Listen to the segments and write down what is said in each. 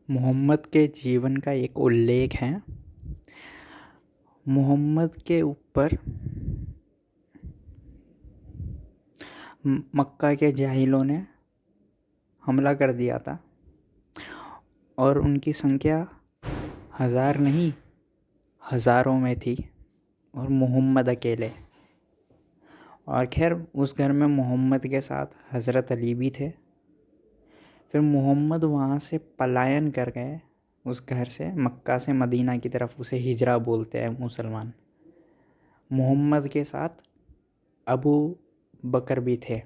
मोहम्मद के जीवन का एक उल्लेख है। मोहम्मद के ऊपर मक्का के जाहिलों ने हमला कर दिया था और उनकी संख्या हज़ार नहीं हज़ारों में थी और मोहम्मद अकेले। और खैर उस घर में मोहम्मद के साथ हज़रत अली भी थे। फिर मोहम्मद वहाँ से पलायन कर गए उस घर से, मक्का से मदीना की तरफ। उसे हिजरा बोलते हैं मुसलमान। मोहम्मद के साथ अबू बकर भी थे।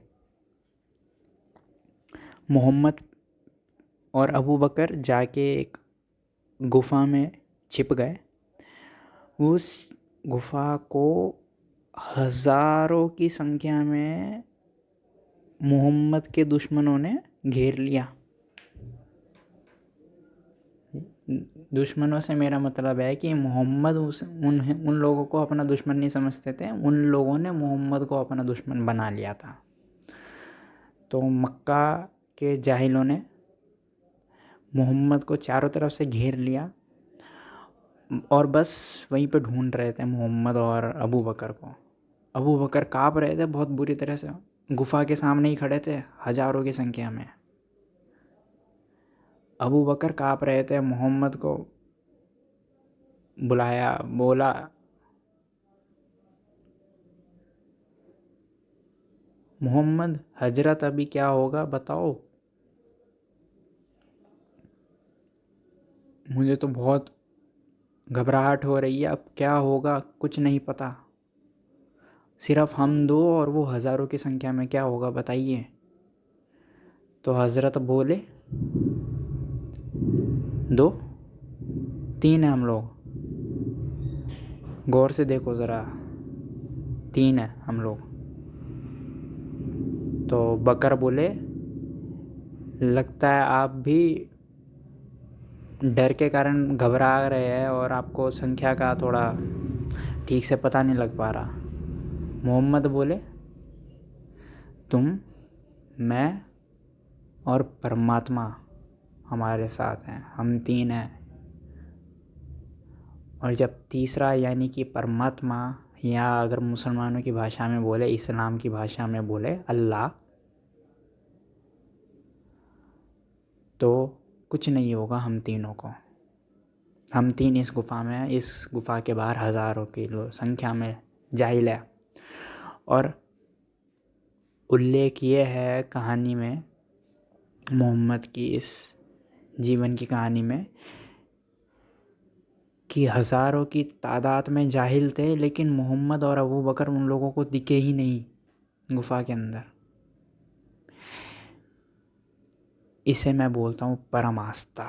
मोहम्मद और अबू बकर जाके एक गुफ़ा में छिप गए। उस गुफ़ा को हज़ारों की संख्या में मोहम्मद के दुश्मनों ने घेर लिया। दुश्मनों से मेरा मतलब है कि मोहम्मद उन लोगों को अपना दुश्मन नहीं समझते थे। उन लोगों ने मोहम्मद को अपना दुश्मन बना लिया था। तो मक्का के जाहिलों ने मोहम्मद को चारों तरफ से घेर लिया और बस वहीं पे ढूंढ रहे थे मोहम्मद और अबू बकर को। अबू बकर काँप रहे थे बहुत बुरी तरह से। गुफ़ा के सामने ही खड़े थे हज़ारों की संख्या में। अबू बकर काँप रहे थे। मोहम्मद को बुलाया, बोला, मोहम्मद हजरत अभी क्या होगा बताओ। मुझे तो बहुत घबराहट हो रही है, अब क्या होगा कुछ नहीं पता। सिर्फ हम दो और वो हज़ारों की संख्या में क्या होगा बताइए। तो हजरत बोले, दो तीन है हम लोग, गौर से देखो ज़रा, तीन है हम लोग। तो बकर बोले, लगता है आप भी डर के कारण घबरा रहे हैं और आपको संख्या का थोड़ा ठीक से पता नहीं लग पा रहा। मोहम्मद बोले, तुम, मैं और परमात्मा हमारे साथ हैं, हम तीन हैं। और जब तीसरा यानी कि परमात्मा, या अगर मुसलमानों की भाषा में बोले, इस्लाम की भाषा में बोले अल्लाह, तो कुछ नहीं होगा हम तीनों को। हम तीन इस गुफ़ा में हैं। इस गुफ़ा के बाहर हज़ारों की संख्या में जाहिल है। और उल्लेख ये है कहानी में, मोहम्मद की इस जीवन की कहानी में, कि हज़ारों की तादाद में जाहिल थे, लेकिन मोहम्मद और अबू बकर उन लोगों को दिखे ही नहीं गुफ़ा के अंदर। इसे मैं बोलता हूँ परम आस्था।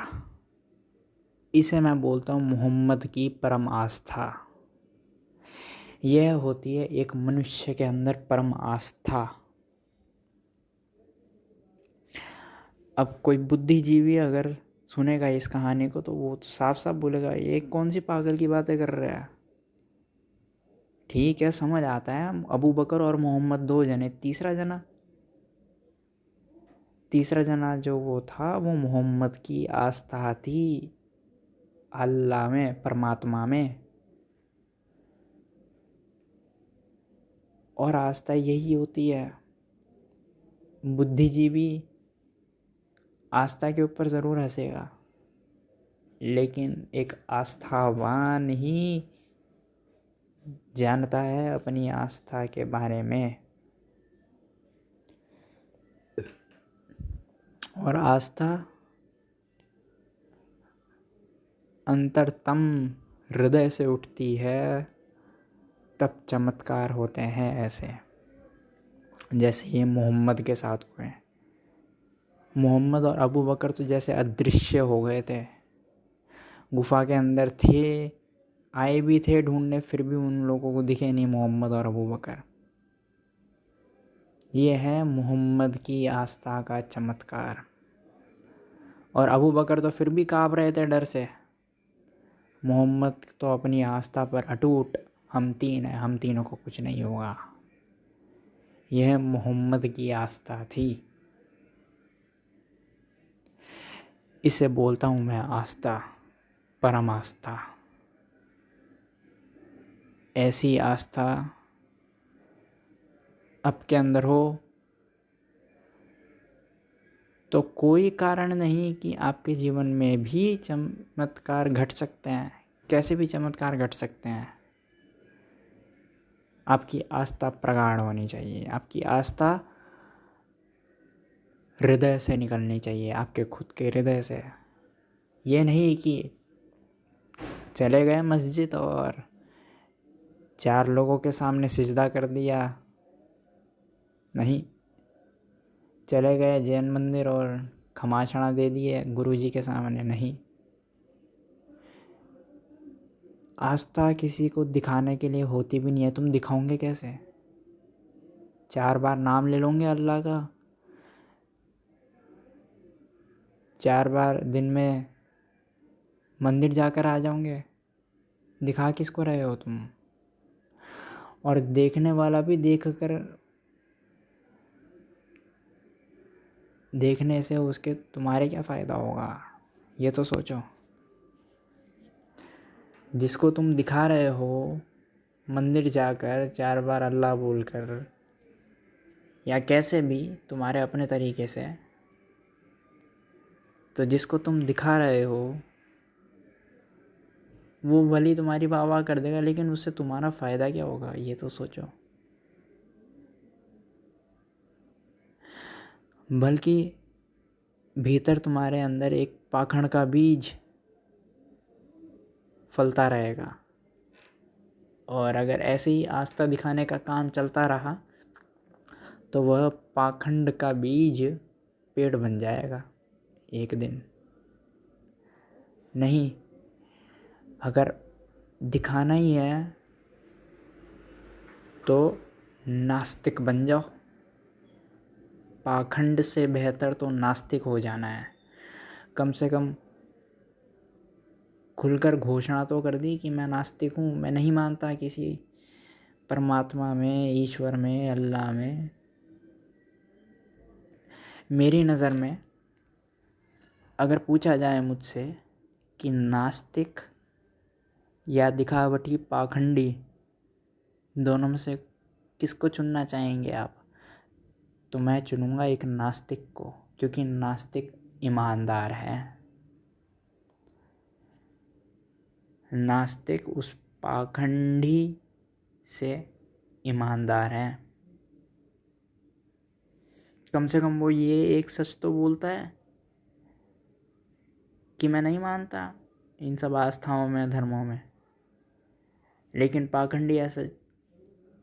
इसे मैं बोलता हूँ मोहम्मद की परम आस्था। यह होती है एक मनुष्य के अंदर परम आस्था। अब कोई बुद्धिजीवी अगर सुनेगा इस कहानी को तो वो तो साफ साफ बोलेगा, ये कौन सी पागल की बातें कर रहा है। ठीक है, समझ आता है, अबू बकर और मोहम्मद दो जने, तीसरा जना जो वो था वो मोहम्मद की आस्था थी अल्लाह में, परमात्मा में। और आस्था यही होती है। बुद्धिजीवी आस्था के ऊपर ज़रूर हंसेगा, लेकिन एक आस्थावान ही जानता है अपनी आस्था के बारे में। और आस्था अंतरतम हृदय से उठती है, तब चमत्कार होते हैं ऐसे, जैसे ये मोहम्मद के साथ हुए। मोहम्मद और अबू बकर तो जैसे अदृश्य हो गए थे। गुफ़ा के अंदर थे, आए भी थे ढूंढने, फिर भी उन लोगों को दिखे नहीं मोहम्मद और अबू बकर। ये है मोहम्मद की आस्था का चमत्कार। और अबू बकर तो फिर भी काँप रहे थे डर से। मोहम्मद तो अपनी आस्था पर अटूट, हम तीन हैं, हम तीनों को कुछ नहीं होगा। यह मोहम्मद की आस्था थी। इसे बोलता हूँ मैं आस्था, परम आस्था। ऐसी आस्था आपके अंदर हो तो कोई कारण नहीं कि आपके जीवन में भी चमत्कार घट सकते हैं। कैसे भी चमत्कार घट सकते हैं। आपकी आस्था प्रगाढ़ होनी चाहिए। आपकी आस्था हृदय से निकलनी चाहिए, आपके खुद के हृदय से। ये नहीं कि चले गए मस्जिद और 4 लोगों के सामने सिजदा कर दिया। नहीं, चले गए जैन मंदिर और खमाक्षणा दे दिए गुरुजी के सामने। नहीं, आस्था किसी को दिखाने के लिए होती भी नहीं है। तुम दिखाओगे कैसे? 4 बार नाम ले लोगे अल्लाह का, 4 बार दिन में मंदिर जाकर आ जाओगे, दिखा किसको रहे हो तुम? और देखने वाला भी देखने से उसके तुम्हारे क्या फ़ायदा होगा, ये तो सोचो। जिसको तुम दिखा रहे हो मंदिर जाकर 4 बार अल्लाह बोलकर या कैसे भी तुम्हारे अपने तरीके से, तो जिसको तुम दिखा रहे हो वो भली तुम्हारी वाह वाह कर देगा, लेकिन उससे तुम्हारा फ़ायदा क्या होगा, ये तो सोचो। बल्कि भीतर तुम्हारे अंदर एक पाखंड का बीज फलता रहेगा। और अगर ऐसे ही आस्था दिखाने का काम चलता रहा तो वह पाखंड का बीज पेड़ बन जाएगा एक दिन। नहीं, अगर दिखाना ही है तो नास्तिक बन जाओ। पाखंड से बेहतर तो नास्तिक हो जाना है। कम से कम खुलकर घोषणा तो कर दी कि मैं नास्तिक हूँ, मैं नहीं मानता किसी परमात्मा में, ईश्वर में, अल्लाह में। मेरी नज़र में अगर पूछा जाए मुझसे कि नास्तिक या दिखावटी पाखंडी दोनों में से किसको चुनना चाहेंगे आप, तो मैं चुनूँगा एक नास्तिक को, क्योंकि नास्तिक ईमानदार है। नास्तिक उस पाखंडी से ईमानदार है। कम से कम वो ये एक सच तो बोलता है कि मैं नहीं मानता इन सब आस्थाओं में, धर्मों में। लेकिन पाखंडी ऐसा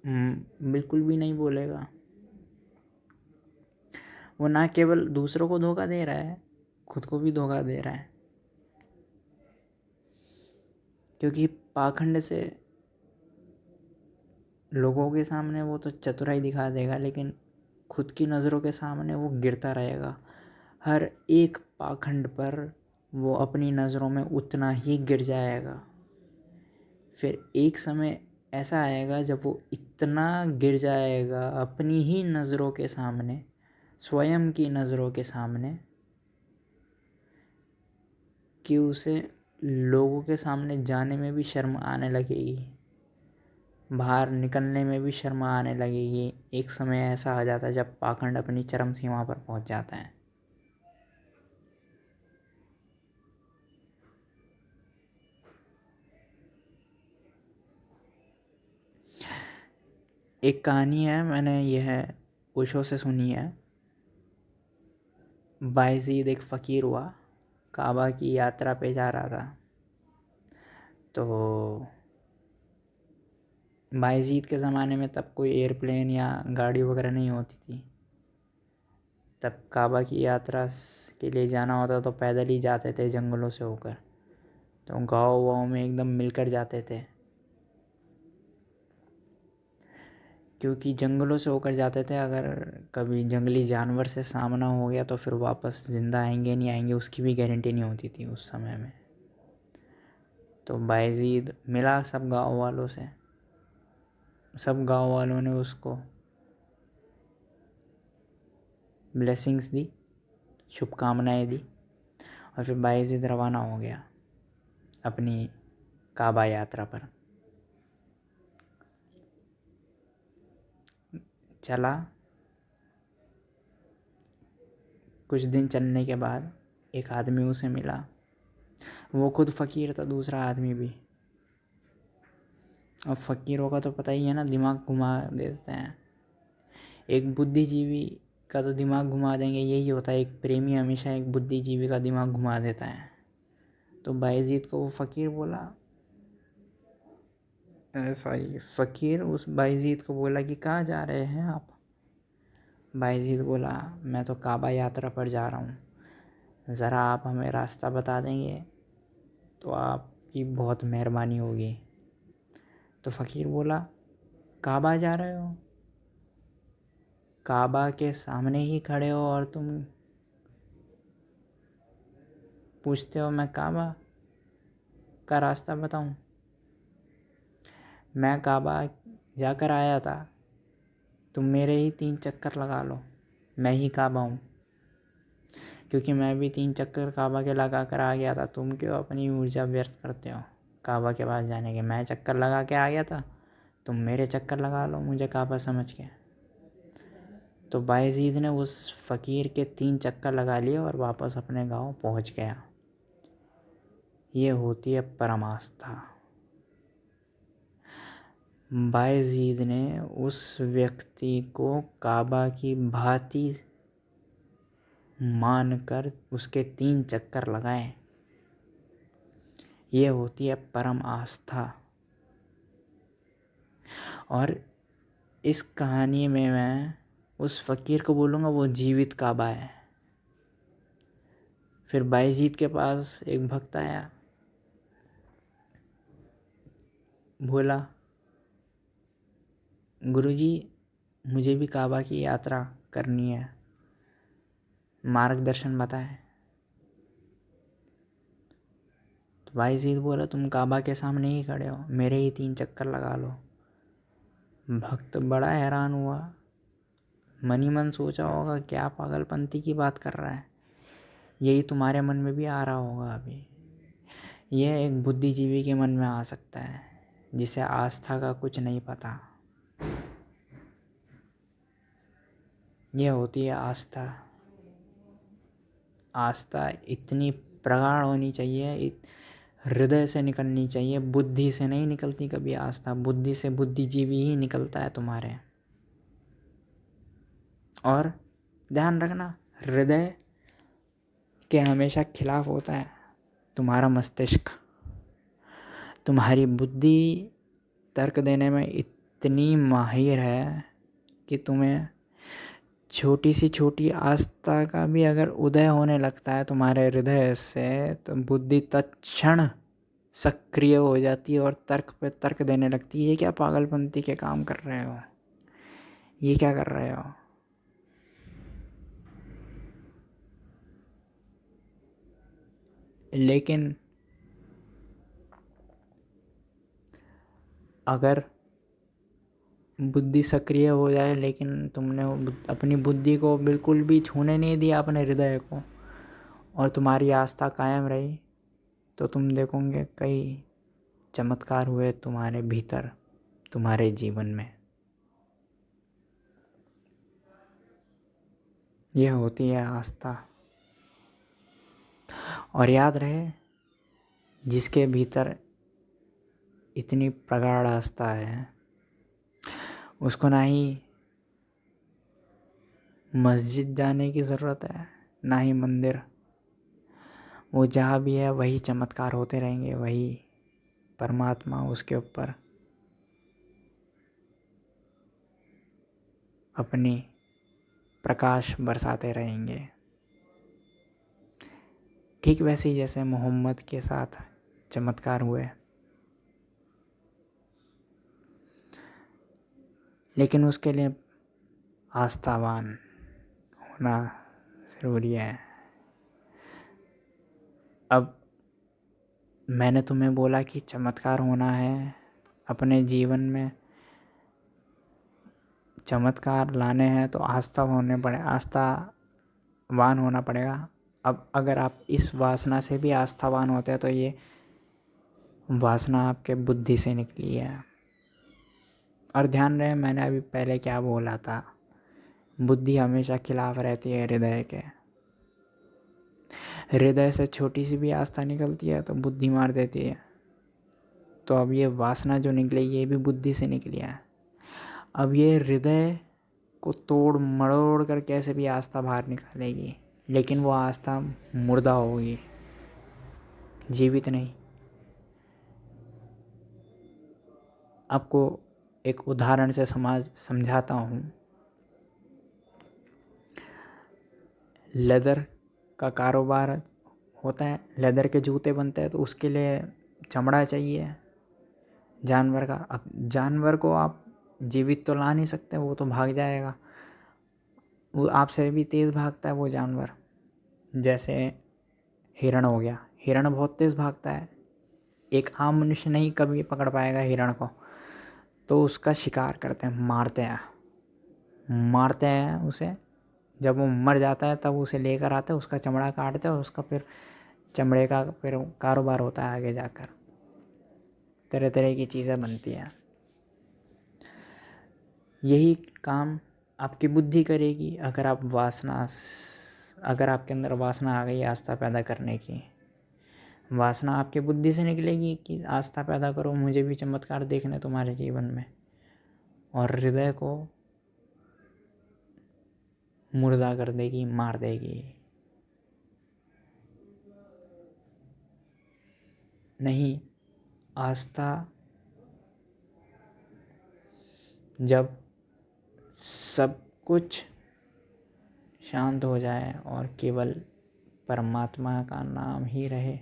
बिल्कुल भी नहीं बोलेगा। वो ना केवल दूसरों को धोखा दे रहा है, खुद को भी धोखा दे रहा है। क्योंकि पाखंड से लोगों के सामने वो तो चतुराई दिखा देगा, लेकिन खुद की नज़रों के सामने वो गिरता रहेगा। हर एक पाखंड पर वो अपनी नज़रों में उतना ही गिर जाएगा। फिर एक समय ऐसा आएगा जब वो इतना गिर जाएगा अपनी ही नज़रों के सामने, स्वयं की नज़रों के सामने, कि उसे लोगों के सामने जाने में भी शर्म आने लगेगी, बाहर निकलने में भी शर्म आने लगेगी। एक समय ऐसा आ जाता है जब पाखंड अपनी चरम सीमा पर पहुंच जाता है। एक कहानी है, मैंने यह ओशो से सुनी है। बायजीद एक फ़कीर हुआ, काबा की यात्रा पे जा रहा था। तो बायजीद के ज़माने में तब कोई एयरप्लेन या गाड़ी वगैरह नहीं होती थी। तब काबा की यात्रा के लिए जाना होता तो पैदल ही जाते थे, जंगलों से होकर। तो गाँव वाँव में एकदम मिलकर जाते थे, क्योंकि जंगलों से होकर जाते थे। अगर कभी जंगली जानवर से सामना हो गया तो फिर वापस ज़िंदा आएंगे नहीं आएंगे उसकी भी गारंटी नहीं होती थी उस समय में। तो बायजीद मिला सब गाँव वालों से। सब गाँव वालों ने उसको ब्लेसिंग्स दी, शुभकामनाएं दी, और फिर बायजीद रवाना हो गया अपनी काबा यात्रा पर। चला, कुछ दिन चलने के बाद एक आदमी उसे मिला। वो खुद फ़कीर था, दूसरा आदमी भी। अब फ़कीरों का तो पता ही है ना, दिमाग घुमा देते हैं। एक बुद्धिजीवी का तो दिमाग घुमा देंगे, यही होता है। एक प्रेमी हमेशा एक बुद्धिजीवी का दिमाग घुमा देता है। तो बायजीद को वो फ़कीर बोला, फ़कीर उस बायजीद को बोला कि कहाँ जा रहे हैं आप। बायजीद बोला, मैं तो काबा यात्रा पर जा रहा हूँ, ज़रा आप हमें रास्ता बता देंगे तो आपकी बहुत मेहरबानी होगी। तो फ़कीर बोला, काबा जा रहे हो? काबा के सामने ही खड़े हो और तुम पूछते हो मैं काबा का रास्ता बताऊं? मैं काबा जाकर आया था, तुम मेरे ही 3 चक्कर लगा लो, मैं ही काबा हूँ। क्योंकि मैं भी 3 चक्कर काबा के लगा कर आ गया था, तुम क्यों अपनी ऊर्जा व्यर्थ करते हो काबा के पास जाने के? मैं चक्कर लगा के आ गया था, तुम मेरे चक्कर लगा लो मुझे काबा समझ के। तो बायजीद ने उस फ़कीर के 3 चक्कर लगा लिए और वापस अपने गांव पहुंच गया। ये होती है परम आस्था। बायजीद ने उस व्यक्ति को काबा की भांति मानकर उसके 3 चक्कर लगाए। ये होती है परम आस्था। और इस कहानी में मैं उस फ़कीर को बोलूँगा वो जीवित काबा है। फिर बायजीद के पास एक भक्त आया, बोला, गुरुजी मुझे भी काबा की यात्रा करनी है, मार्गदर्शन बताएं। तो बायजीद बोला, तुम काबा के सामने ही खड़े हो, मेरे ही 3 चक्कर लगा लो। भक्त बड़ा हैरान हुआ, मन ही मन सोचा होगा क्या पागलपंती की बात कर रहा है। यही तुम्हारे मन में भी आ रहा होगा अभी। यह एक बुद्धिजीवी के मन में आ सकता है जिसे आस्था का कुछ नहीं पता। यह होती है आस्था। आस्था इतनी प्रगाढ़ होनी चाहिए, हृदय से निकलनी चाहिए, बुद्धि से नहीं निकलती कभी आस्था। बुद्धि से बुद्धिजीवी ही निकलता है तुम्हारे। और ध्यान रखना, हृदय के हमेशा खिलाफ होता है तुम्हारा मस्तिष्क। तुम्हारी बुद्धि तर्क देने में इतनी माहिर है कि तुम्हें छोटी सी छोटी आस्था का भी अगर उदय होने लगता है तुम्हारे हृदय से, तो बुद्धि तत्क्षण सक्रिय हो जाती है और तर्क पे तर्क देने लगती है। ये क्या पागलपंती के काम कर रहे हो, ये क्या कर रहे हो। लेकिन अगर बुद्धि सक्रिय हो जाए लेकिन तुमने अपनी बुद्धि को बिल्कुल भी छूने नहीं दिया अपने हृदय को, और तुम्हारी आस्था कायम रही, तो तुम देखोगे कई चमत्कार हुए तुम्हारे भीतर, तुम्हारे जीवन में। यह होती है आस्था। और याद रहे, जिसके भीतर इतनी प्रगाढ़ आस्था है उसको ना ही मस्जिद जाने की ज़रूरत है ना ही मंदिर। वो जहाँ भी है वही चमत्कार होते रहेंगे, वही परमात्मा उसके ऊपर अपनी प्रकाश बरसाते रहेंगे। ठीक वैसे ही जैसे मोहम्मद के साथ चमत्कार हुए। लेकिन उसके लिए आस्थावान होना ज़रूरी है। अब मैंने तुम्हें बोला कि चमत्कार होना है अपने जीवन में, चमत्कार लाने हैं तो आस्थावान होना पड़ेगा। अब अगर आप इस वासना से भी आस्थावान होते हैं तो ये वासना आपके बुद्धि से निकली है। और ध्यान रहे मैंने अभी पहले क्या बोला था, बुद्धि हमेशा खिलाफ रहती है हृदय के। हृदय से छोटी सी भी आस्था निकलती है तो बुद्धि मार देती है। तो अब ये वासना जो निकली ये भी बुद्धि से निकली है। अब ये हृदय को तोड़ मरोड़ कर कैसे भी आस्था बाहर निकालेगी, लेकिन वो आस्था मुर्दा होगी, जीवित नहीं। आपको एक उदाहरण से समझाता हूँ। लेदर का कारोबार होता है, लेदर के जूते बनते हैं, तो उसके लिए चमड़ा चाहिए जानवर का। अब जानवर को आप जीवित तो ला नहीं सकते, वो तो भाग जाएगा। वो आपसे भी तेज़ भागता है वो जानवर। जैसे हिरण हो गया, हिरण बहुत तेज़ भागता है, एक आम मनुष्य नहीं कभी पकड़ पाएगा हिरण को। तो उसका शिकार करते हैं, मारते हैं उसे। जब वो मर जाता है तब उसे लेकर आते हैं, उसका चमड़ा काटते हैं और उसका फिर चमड़े का फिर कारोबार होता है। आगे जाकर तरह तरह की चीज़ें बनती हैं। यही काम आपकी बुद्धि करेगी अगर आपके अंदर वासना आ गई आस्था पैदा करने की। वासना आपके बुद्धि से निकलेगी कि आस्था पैदा करो, मुझे भी चमत्कार देखने तुम्हारे जीवन में, और हृदय को मुर्दा कर देगी, मार देगी। नहीं, आस्था जब सब कुछ शांत हो जाए और केवल परमात्मा का नाम ही रहे,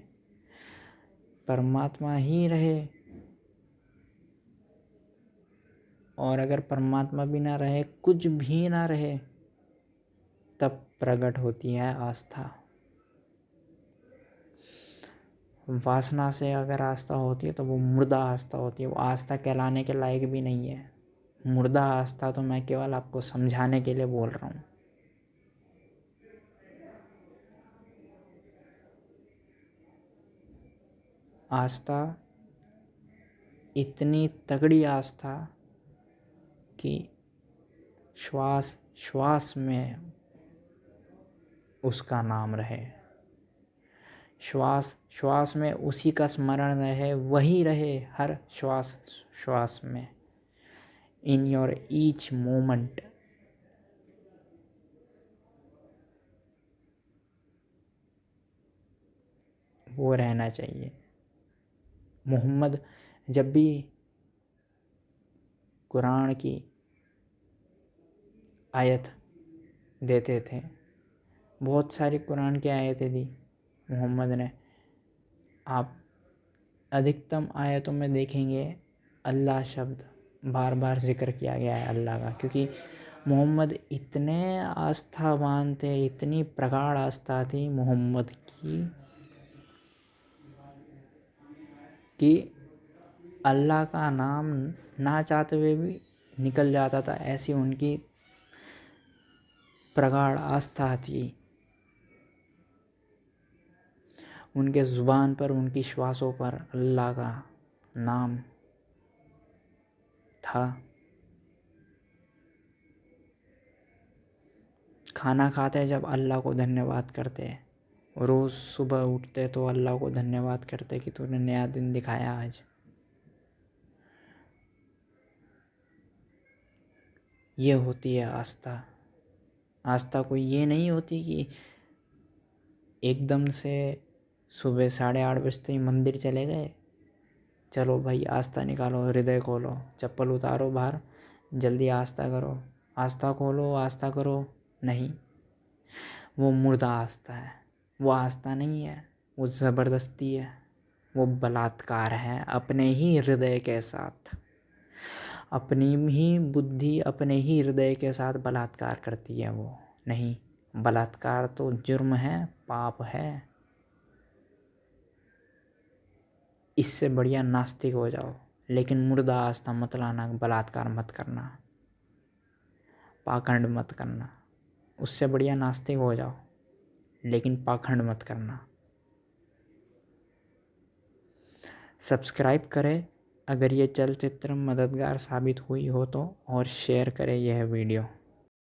परमात्मा ही रहे, और अगर परमात्मा भी ना रहे, कुछ भी ना रहे, तब प्रकट होती है आस्था। वासना से अगर आस्था होती है तो वो मुर्दा आस्था होती है, वो आस्था कहलाने के लायक भी नहीं है। मुर्दा आस्था तो मैं केवल आपको समझाने के लिए बोल रहा हूँ। आस्था इतनी तगड़ी आस्था कि श्वास श्वास में उसका नाम रहे, श्वास श्वास में उसी का स्मरण रहे, वही रहे हर श्वास श्वास में, इन योर ईच मोमेंट। वो रहना चाहिए। मोहम्मद जब भी कुरान की आयत देते थे, बहुत सारी कुरान की आयतें दी मोहम्मद ने। आप अधिकतम आयतों में देखेंगे अल्लाह शब्द बार बार जिक्र किया गया है अल्लाह का, क्योंकि मोहम्मद इतने आस्थावान थे, इतनी प्रगाढ़ आस्था थी मोहम्मद की कि अल्लाह का नाम ना चाहते हुए भी निकल जाता था, ऐसी उनकी प्रगाढ़ आस्था थी। उनके ज़ुबान पर, उनकी श्वासों पर अल्लाह का नाम था। खाना खाते जब अल्लाह को धन्यवाद करते, रोज़ सुबह उठते तो अल्लाह को धन्यवाद करते कि तूने नया दिन दिखाया आज। ये होती है आस्था। आस्था कोई ये नहीं होती कि एकदम से सुबह 8:30 बजते ही मंदिर चले गए, चलो भाई आस्था निकालो, हृदय खोलो, चप्पल उतारो बाहर, जल्दी आस्था करो, आस्था खोलो, आस्था करो। नहीं, वो मुर्दा आस्था है, वो आस्था नहीं है, वो ज़बरदस्ती है, वो बलात्कार है अपने ही हृदय के साथ। अपनी ही बुद्धि अपने ही हृदय के साथ बलात्कार करती है वो। नहीं, बलात्कार तो जुर्म है, पाप है। इससे बढ़िया नास्तिक हो जाओ, लेकिन मुर्दा आस्था मत लाना, बलात्कार मत करना, पाखंड मत करना। उससे बढ़िया नास्तिक हो जाओ। लेकिन पाखंड मत करना। सब्सक्राइब करें अगर ये चलचित्र मददगार साबित हुई हो तो, और शेयर करें यह वीडियो।